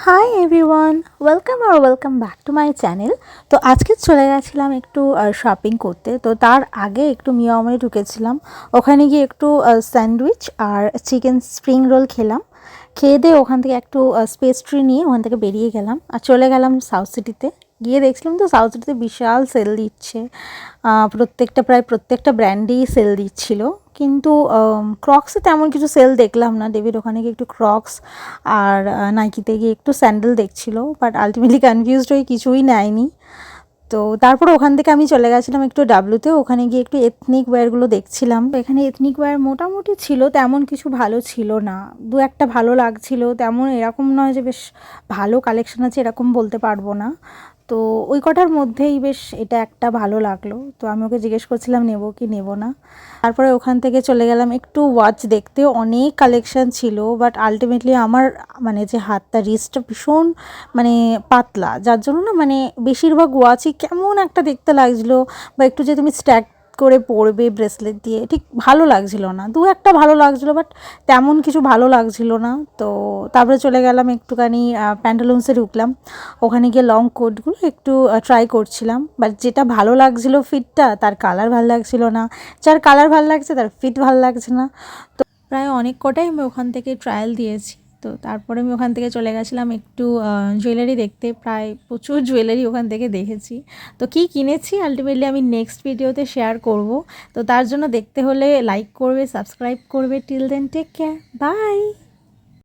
Hi everyone, welcome back to my channel. তো আজকে চলে গেছিলাম একটু শপিং করতে। তো তার আগে একটু মিয়ামরে ঢুকেছিলাম, ওখানে গিয়ে একটু স্যান্ডউইচ আর চিকেন স্প্রিং রোল খেলাম। খেয়ে দিয়ে ওখান থেকে একটু পেস্ট্রি নিয়ে ওখান থেকে বেরিয়ে গেলাম আর চলে গেলাম সাউথ সিটিতে। গিয়ে দেখছিলাম তো সাউথ সিটিতে বিশাল সেল দিচ্ছে, প্রায় প্রত্যেকটা ব্র্যান্ডেই সেল দিচ্ছিল। কিন্তু ক্রক্সে তেমন কিছু সেল দেখলাম না। ডেভিড ওখানে গিয়ে একটু ক্রক্স আর নাইকিতে গিয়ে একটু স্যান্ডেল দেখছিল, বাট আলটিমেটলি কনফিউজড হয়ে কিছুই নেয়নি। তো তারপর ওখান থেকে আমি চলে গেছিলাম একটু ডাব্লুতে, ওখানে গিয়ে একটু এথনিক ওয়্যারগুলো দেখছিলাম। এখানে এথনিক ওয়্যার মোটামুটি ছিল, তেমন কিছু ভালো ছিল না। দু একটা ভালো লাগছিল, তেমন এরকম নয় যে বেশ ভালো কালেকশন আছে এরকম বলতে পারবো না। তো ওই কটার মধ্যেই বেশ এটা একটা ভালো লাগলো, তো আমি ওকে জিজ্ঞেস করছিলাম নেবো কি নেবো না। তারপরে ওখান থেকে চলে গেলাম একটু ওয়াচ দেখতে, অনেক কালেকশন ছিল, বাট আলটিমেটলি আমার যে হাতটা রিস্টটা ভীষণ পাতলা, যার জন্য না বেশিরভাগ ওয়াচই কেমন একটা দেখতে লাগছিলো, বা একটু যে তুমি স্ট্যাক করে পরবে ব্রেসলেট দিয়ে ঠিক ভালো লাগছিল না। দু একটা ভালো লাগছিলো, বাট তেমন কিছু ভালো লাগছিল না। তো তারপরে চলে গেলাম একটুখানি প্যান্টালুন্সে ঢুকলাম, ওখানে গিয়ে লং কোটগুলো একটু ট্রাই করছিলাম। বাট যেটা ভালো লাগছিলো ফিটটা, তার কালার ভালো লাগছিল না, যার কালার ভালো লাগছে তার ফিট ভালো লাগছে না। তো প্রায় অনেক কটাই আমি ওখান থেকে ট্রায়াল দিয়েছি। তো তারপরে আমি ওখান থেকে চলে গেছিলাম একটু জুয়েলারি দেখতে, প্রায় প্রচুর জুয়েলারি ওখান থেকে দেখেছি। তো কী কিনেছি আলটিমেটলি আমি নেক্সট ভিডিওতে শেয়ার করব। তো তার জন্য দেখতে হলে লাইক করবে, সাবস্ক্রাইব করবে। Till then take care, by.